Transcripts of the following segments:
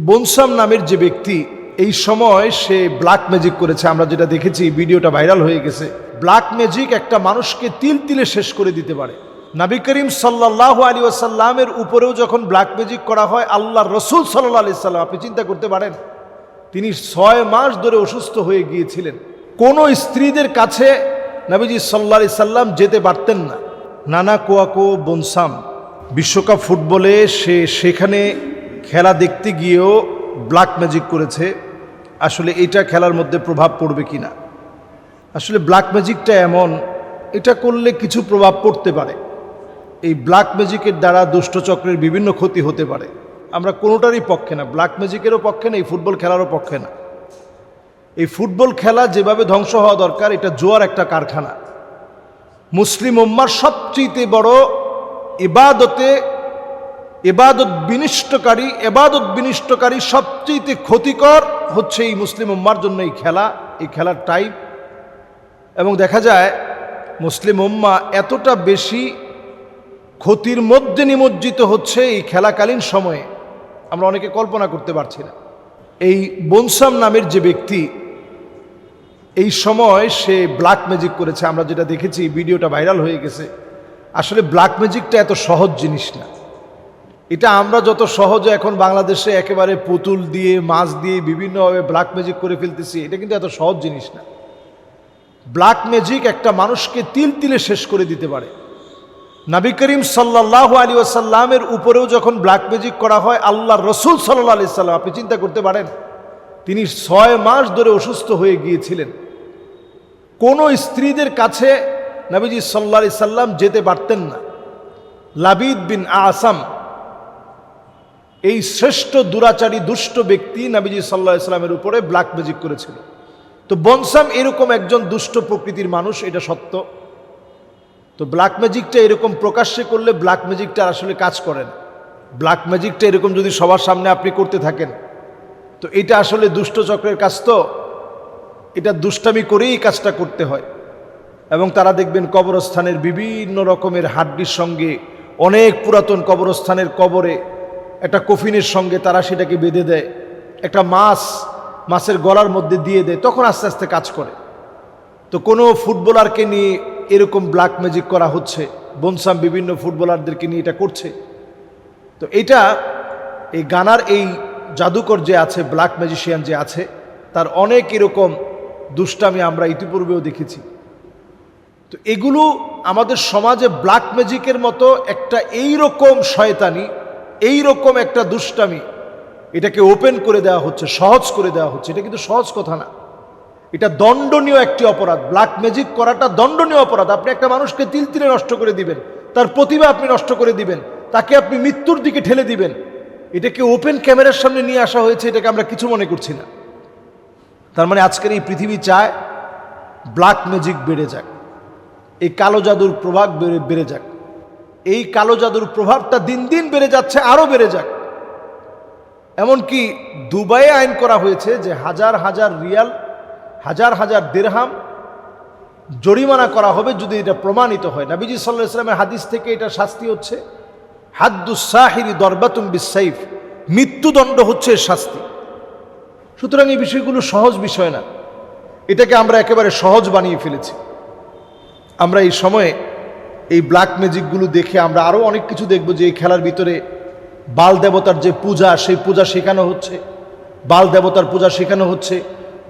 বনসাম নামের যে ব্যক্তি এই সময় সে ব্ল্যাক ম্যাজিক করেছে, আমরা যেটা দেখেছি ভিডিওটা ভাইরাল হয়ে গেছে। ব্ল্যাক ম্যাজিক একটা মানুষকে তিল তিলে শেষ করে দিতে পারে। নবী করিম সাল্লাল্লাহু আলাইহি ওয়াসাল্লামের উপরেও যখন ব্ল্যাক ম্যাজিক করা হয়, আল্লাহর রাসূল সাল্লাল্লাহু আলাইহি সাল্লাম, আপনি চিন্তা করতে পারেন, তিনি 6 মাস ধরে অসুস্থ হয়ে গিয়েছিলেন। কোনো স্ত্রীদের কাছে নবীজি সাল্লাল্লাহু আলাইহি সাল্লাম যেতে পারতেন না। নানা কোয়াকো বনসাম বিশ্বকাপ ফুটবলে সেখানে খেলা দেখতে গিয়েও ব্ল্যাক ম্যাজিক করেছে। আসলে এটা খেলার মধ্যে প্রভাব পড়বে কিনা, আসলে ব্ল্যাক ম্যাজিকটা এমন, এটা করলে কিছু প্রভাব পড়তে পারে। এই ব্ল্যাক ম্যাজিকের দ্বারা দুষ্টচক্রের বিভিন্ন ক্ষতি হতে পারে। আমরা কোনোটারই পক্ষে না, ব্ল্যাক ম্যাজিকেরও পক্ষে না, এই ফুটবল খেলারও পক্ষে না। এই ফুটবল খেলা যেভাবে ধ্বংস হওয়া দরকার, এটা জুয়ার একটা কারখানা। মুসলিম উম্মার সবচেয়ে বড় ইবাদত বিনিষ্টকারী সবচেয়ে ক্ষতিকর হচ্ছে এই মুসলিম উম্মার জন্য এই খেলার টাইপ। এবং দেখা যায় মুসলিম উম্মা এতটা বেশি ক্ষতির মধ্যে নিমজ্জিত হচ্ছে এই খেলাকালীন সময়ে, আমরা অনেকে কল্পনা করতে পারছি না। এই বনসাম নামের যে ব্যক্তি এই সময় সে ব্ল্যাক ম্যাজিক করেছে, আমরা যেটা দেখেছি ভিডিওটা ভাইরাল হয়ে গেছে। আসলে ব্ল্যাক ম্যাজিকটা এত সহজ জিনিস না। এটা আমরা যত সহজে এখন বাংলাদেশে একেবারে পুতুল দিয়ে, মাছ দিয়ে বিভিন্নভাবে ব্ল্যাক ম্যাজিক করে ফেলতেছি, এটা কিন্তু এত সহজ জিনিস না। ব্ল্যাক ম্যাজিক একটা মানুষকে তিল তিলে শেষ করে দিতে পারে। নবী করিম সাল্লাল্লাহু আলাইহি ওয়াসাল্লামের উপরেও যখন ব্ল্যাক ম্যাজিক করা হয়, আল্লাহর রাসূল সাল্লাল্লাহু আলাইহি সাল্লাম, আপনি চিন্তা করতে পারেন, তিনি 6 মাস ধরে অসুস্থ হয়ে গিয়েছিলেন। কোনো স্ত্রীদের কাছে নবীজি সাল্লাল্লাহু আলাইহি সাল্লাম যেতে পারতেন না। লাবিদ বিন আসাম, এই শ্রেষ্ঠ দুরাচারী দুষ্ট ব্যক্তি নবীজি সাল্লাল্লাহু আলাইহি সাল্লামের উপরে ব্ল্যাক ম্যাজিক করেছিল। তো বনসাম এরকম একজন দুষ্ট প্রকৃতির মানুষ, এটা সত্য। তো ব্ল্যাক ম্যাজিকটা এরকম প্রকাশ্যে করলে ব্ল্যাক ম্যাজিকটা আসলে কাজ করে না। ব্ল্যাক ম্যাজিকটা এরকম যদি সবার সামনে আপনি করতে থাকেন, তো এটা আসলে দুষ্ট চক্রের কাজ। তো এটা দুষ্টামি করেই কাজটা করতে হয়। এবং তারা দেখবেন কবরস্থানের বিভিন্ন রকমের হাড্ডির সঙ্গে, অনেক পুরাতন কবরস্থানের কবরে একটা কফিনের সঙ্গে তারা সেটাকে বেঁধে দেয়, একটা মাছের গলার মধ্যে দিয়ে দেয়, তখন আস্তে আস্তে কাজ করে। তো কোনো ফুটবলারকে নিয়ে এরকম ব্ল্যাক ম্যাজিক করা হচ্ছে, বনসাম বিভিন্ন ফুটবলারদেরকে নিয়ে এটা করছে। তো এটা এই গানার এই জাদুকর যে আছে, ব্ল্যাক ম্যাজিশিয়ান যে আছে, তার অনেক এরকম দুষ্টামি আমরা ইতিপূর্বেও দেখেছি। তো এগুলো আমাদের সমাজে ব্ল্যাক ম্যাজিকের মতো একটা এইরকম শয়তানি, এইরকম একটা দুষ্টামি, এটাকে ওপেন করে দেওয়া হচ্ছে, সহজ করে দেওয়া হচ্ছে। এটা কিন্তু সহজ কথা না, এটা দণ্ডনীয় একটি অপরাধ। ব্ল্যাক ম্যাজিক করাটা দণ্ডনীয় অপরাধ। আপনি একটা মানুষকে তিল তিলে নষ্ট করে দিবেন, তার প্রতিভা আপনি নষ্ট করে দিবেন, তাকে আপনি মৃত্যুর দিকে ঠেলে দিবেন। এটাকে ওপেন ক্যামেরার সামনে নিয়ে আসা হয়েছে, এটাকে আমরা কিছু মনে করছি না। তার মানে আজকের এই পৃথিবী চায় ব্ল্যাক ম্যাজিক বেড়ে যাক, এই কালো জাদুর প্রভাব বেড়ে যাক। এই কালো জাদুর প্রভাবটা দিন দিন বেড়ে যাচ্ছে, আরো বেড়ে যাক। এমনকি দুবাইয়ে আইন করা হয়েছে যে হাজার হাজার রিয়াল, হাজার হাজার দিরহাম জরিমানা করা হবে যদি এটা প্রমাণিত হয়। নবীজি সাল্লাল্লাহু আলাইহি ওয়াসাল্লামের হাদিস থেকে এটা শাস্তি হচ্ছে হাদ্দুস সাহিরি দরবাতুন বিসাইফ, মৃত্যুদণ্ড হচ্ছে শাস্তি। সুতরাং এই বিষয়গুলো সহজ বিষয় না, এটাকে আমরা একেবারে সহজ বানিয়ে ফেলেছি। আমরা এই সময়ে এই ব্ল্যাক ম্যাজিকগুলো দেখে আমরা আরও অনেক কিছু দেখব, যে এই খেলার ভিতরে বাল দেবতার যে পূজা, সেই পূজা শেখানো হচ্ছে, বাল দেবতার পূজা শেখানো হচ্ছে,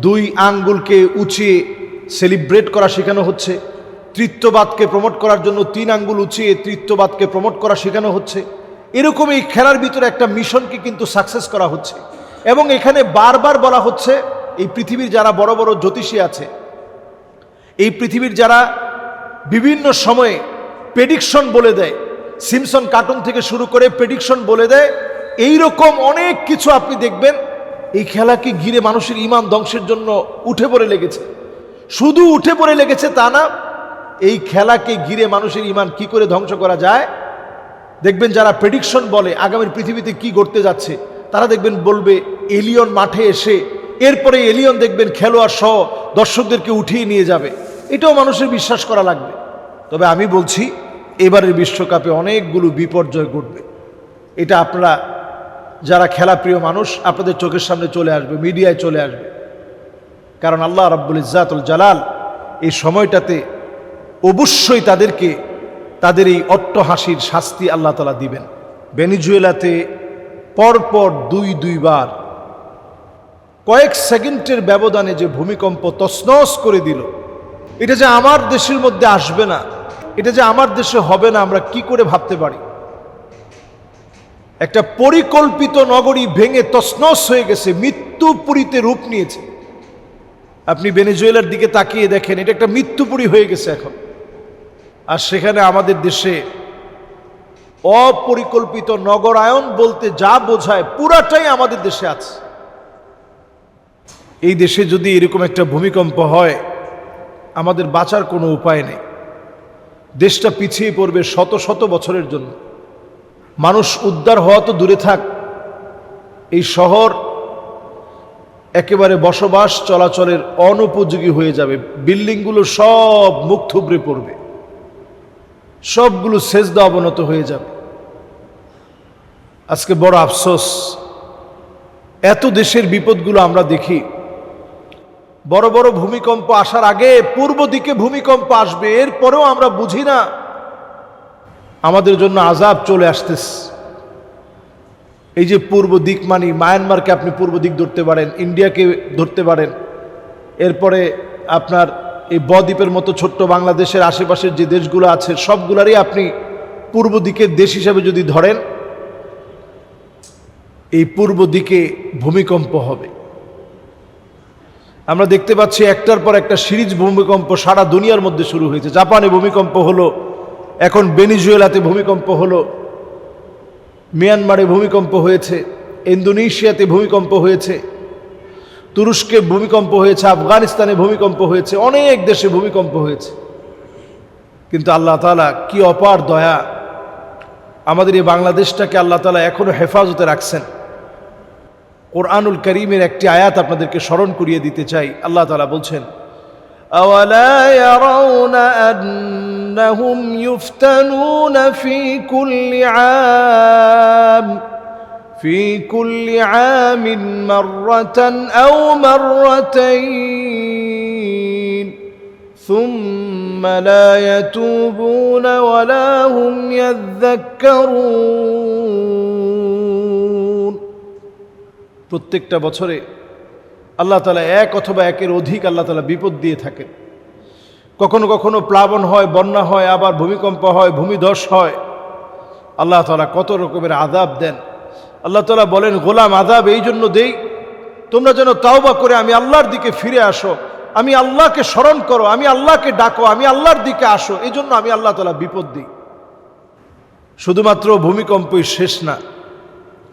2 আঙ্গুলকে উঁচিয়ে সেলিব্রেট করা শেখানো হচ্ছে, তৃত্ববাদকে প্রমোট করার জন্য 3 আঙ্গুল উঁচিয়ে তৃত্ববাদকে প্রমোট করা শেখানো হচ্ছে। এরকম এই খেলার ভিতরে একটা মিশনকে কিন্তু সাকসেস করা হচ্ছে। এবং এখানে বারবার বলা হচ্ছে, এই পৃথিবীর যারা বড় বড় জ্যোতিষী আছে, এই পৃথিবীর যারা বিভিন্ন সময়ে প্রেডিকশন বলে দেয়, সিমসন কার্টুন থেকে শুরু করে প্রেডিকশন বলে দেয়, এইরকম অনেক কিছু আপনি দেখবেন এই খেলাকে ঘিরে মানুষের ঈমান ধ্বংসের জন্য উঠে পড়ে লেগেছে। শুধু উঠে পড়ে লেগেছে তা না, এই খেলাকে ঘিরে মানুষের ঈমান কি করে ধ্বংস করা যায়। দেখবেন যারা প্রেডিকশন বলে আগামীর পৃথিবীতে কি ঘটতে যাচ্ছে, তারা দেখবেন বলবে এলিয়ন মাঠে এসে, এরপরে এলিয়ন দেখবেন খেলোয়াড় সহ দর্শকদেরকে উঠিয়ে নিয়ে যাবে। এটাও মানুষের বিশ্বাস করা লাগবে। তবে আমি বলছি, এবারের বিশ্বকাপে অনেকগুলো বিপর্যয় ঘটবে। এটা আপনারা যারা খেলাপ্রিয় মানুষ আপনাদের চোখের সামনে চলে আসবে, মিডিয়ায় চলে আসবে। কারণ আল্লাহ রাব্বুল ইজ্জাতুল জালাল এই সময়টাতে অবশ্যই তাদেরকে তাদের এই অট্টহাসির শাস্তি আল্লাহ তাআলা দিবেন। ভেনেজুয়েলাতে পরপর দুইবার কয়েক সেকেন্ডের ব্যবধানে যে ভূমিকম্প তছনছ করে দিল, এটা যে আমার দেশের মধ্যে আসবে না, এটা যে আমার দেশে হবে না, আমরা কি করে ভাবতে পারি? একটা পরিকল্পিত নগরী ভেঙে তছনছ হয়ে গেছে, মৃত্যুপুরীতে রূপ নিয়েছে। আপনি ভেনেজুয়েলার দিকে তাকিয়ে দেখেন, এটা একটা মৃত্যুপুরী হয়ে গেছে এখন। আর সেখানে আমাদের দেশে অপরিকল্পিত নগরায়ন বলতে যা বোঝায় পুরাটাই আমাদের দেশে আছে। এই দেশে যদি এরকম একটা ভূমিকম্প হয়, আমাদের বাঁচার কোনো উপায় নেই। দেশটা পিছিয়ে পড়বে শত শত বছরের জন্য। মানুষ উদ্ধার হওয়া তো দূরে থাক, এই শহর একেবারে বসবাস চলাচলের অনুপযোগী হয়ে যাবে। বিল্ডিংগুলো সব মুখ থুবড়ে পড়বে, সবগুলো সেজদা অবনত হয়ে যাবে। আজকে বড় আফসোস, এত দেশের বিপদগুলো আমরা দেখি। বড় বড় ভূমিকম্প আসার আগে পূর্ব দিকে ভূমিকম্প আসবে, এরপরেও আমরা বুঝি না আমাদের জন্য আযাব চলে আসতেছে। এই যে পূর্ব দিক, মানে মায়ানমারকে আপনি পূর্ব দিক ধরতে পারেন, ইন্ডিয়াকে ধরতে পারেন, এরপরে আপনার এই বদ্বীপের মতো ছোট্ট বাংলাদেশের আশেপাশের যে দেশগুলো আছে সবগুলারই আপনি পূর্ব দিকের দেশ হিসাবে যদি ধরেন, এই পূর্ব দিকে ভূমিকম্প হবে। আমরা দেখতে পাচ্ছি একটার পর একটা সিরিজ ভূমিকম্প সারা দুনিয়ার মধ্যে শুরু হয়েছে। জাপানে ভূমিকম্প হলো, এখন ভেনেজুয়েলাতে ভূমিকম্প হলো, মিয়ানমারে ভূমিকম্প হয়েছে, ইন্দোনেশিয়াতে ভূমিকম্প হয়েছে, তুরস্কে ভূমিকম্প হয়েছে, আফগানিস্তানে ভূমিকম্প হয়েছে, অনেক দেশে ভূমিকম্প হয়েছে। কিন্তু আল্লাহ তাআলা কি অপার দয়া, আমাদের এই বাংলাদেশটাকে আল্লাহ তাআলা এখনো হেফাজতে রাখছেন। কোরআনুল কারীমের একটি আয়াত আপনাদেরকে স্মরণ করিয়ে দিতে চাই। আল্লাহ তাআলা বলছেন, আওয়ালা ইয়ারাউনা আন্নাহুম ইফতানুনা ফি কুল্লি আমিন মাররাতান আও মাররাতাইন সুম্মা লা ইয়াতুবুনা ওয়ালা হুম ইয়াযাক্কারুন। প্রত্যেকটা বছরে আল্লাহ তাআলা এক অথবা একের অধিক আল্লাহ তাআলা বিপদ দিয়ে থাকেন। কখনো কখনো প্লাবন হয়, বন্যা হয়, আবার ভূমিকম্প হয়, ভূমিধস হয়। আল্লাহ তাআলা কত রকমের আযাব দেন। আল্লাহ তাআলা বলেন, গোলাম আযাব এই জন্য দেই তোমরা যেন তাওবা করে আমি আল্লাহর দিকে ফিরে আসো, আমি আল্লাহকে স্মরণ করো, আমি আল্লাহকে ডাকো, আমি আল্লাহর দিকে আসো। এই জন্য আমি আল্লাহ তাআলা বিপদ দিই। শুধুমাত্র ভূমিকম্পই শেষ না,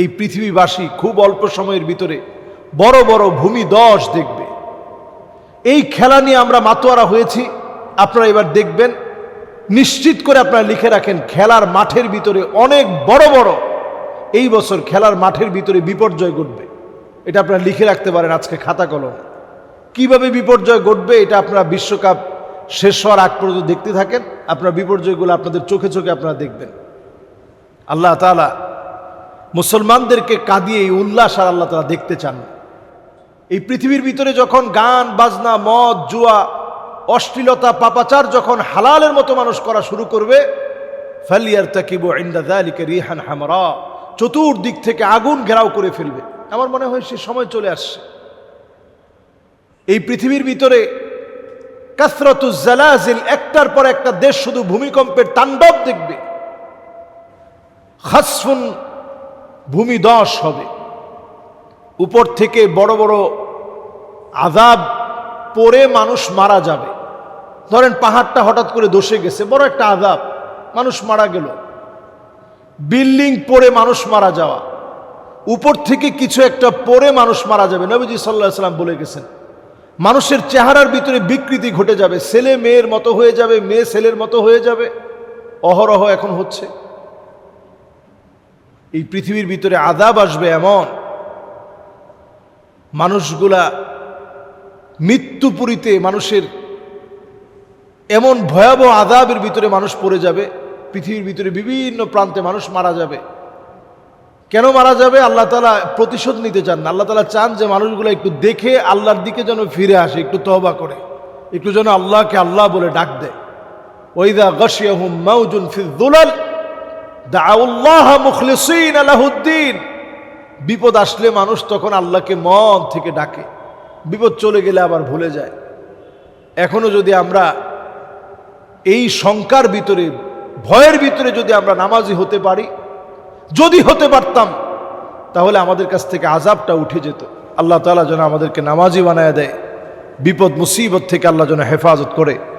এই পৃথিবীবাসী খুব অল্প সময়ের ভিতরে বড় বড় ভূমিধস দেখবে। এই খেলা নিয়ে আমরা মাতোয়ারা হয়েছি। আপনারা এবার দেখবেন, নিশ্চিত করে আপনারা লিখে রাখেন, খেলার মাঠের ভিতরে অনেক বড় বড় এই বছর খেলার মাঠের ভিতরে বিপর্যয় ঘটবে। এটা আপনারা লিখে রাখতে পারেন আজকে খাতা কলম। কিভাবে বিপর্যয় ঘটবে এটা আপনারা বিশ্বকাপ শেষ হওয়ার আগ পর্যন্ত দেখতে থাকেন, আপনার বিপর্যয়গুলো আপনাদের চোখে চোখে আপনারা দেখবেন। আল্লাহ তাআলা মুসলমানদেরকে কাঁদিয়ে এই উল্লাস আর আল্লাহ তাআলা দেখতে চান। এই পৃথিবীর ভিতরে যখন গান বাজনা, মদ, জুয়া, অশ্লীলতা, পাপাচার যখন হালালের মতো মানুষ করা শুরু করবে, ফালিয়ারতাকিবু ইনদা যালিকা রিহান হামরা, চতুর্দিক থেকে আগুন ঘেরাও করে ফেলবে। আমার মনে হয় সে সময় চলে আসছে। এই পৃথিবীর ভিতরে কাসরাতুজ জালাজিল, একটার পর একটা দেশ শুধু ভূমিকম্পের তাণ্ডব দেখবে। খাসফুন, ভূমিধস হবে, উপর থেকে বড় বড় আযাব পড়ে মানুষ মারা যাবে। ধরেন পাহাড়টা হঠাৎ করে ধসে গেছে, বড় একটা আযাব, মানুষ মারা গেল। বিল্ডিং পড়ে মানুষ মারা যাওয়া, উপর থেকে কিছু একটা পড়ে মানুষ মারা যাবে। নবীজি সাল্লাল্লাহু আলাইহি ওয়াসাল্লাম বলে গেছেন, মানুষের চেহারার ভিতরে বিকৃতি ঘটে যাবে, ছেলে মেয়ের মতো হয়ে যাবে, মেয়ে ছেলের মতো হয়ে যাবে। অহরহ এখন হচ্ছে। এই পৃথিবীর ভিতরে আযাব আসবে এমন, মানুষগুলা মৃত্যুপুরীতে, মানুষের এমন ভয়াবহ আযাবের ভিতরে মানুষ পড়ে যাবে। পৃথিবীর ভিতরে বিভিন্ন প্রান্তে মানুষ মারা যাবে। কেন মারা যাবে? আল্লাহ তাআলা প্রতিশোধ নিতে চান না। আল্লাহ তাআলা চান যে মানুষগুলো একটু দেখে আল্লাহর দিকে যেন ফিরে আসে, একটু তওবা করে, একটু যেন আল্লাহকে আল্লাহ বলে ডাক দেয়। ওয়াইদা গাশিয়াহুম মাউজুন ফিয-যুলাল দাউল্লাহ মুখলিসিনা লাহুদ্দিন। বিপদ আসলে মানুষ তখন আল্লাহকে মন থেকে ডাকে, বিপদ চলে গেলে আবার ভুলে যায়। এখনো যদি আমরা এই শঙ্কার ভিতরে, ভয়ের ভিতরে যদি আমরা নামাজি হতে পারি, যদি হতে পারতাম, তাহলে আমাদের কাছ থেকে আযাবটা উঠে যেত। আল্লাহ তাআলা যেন আমাদেরকে নামাজি বানায় দেয়, বিপদ মুসিবত থেকে আল্লাহ যেন হেফাজত করে।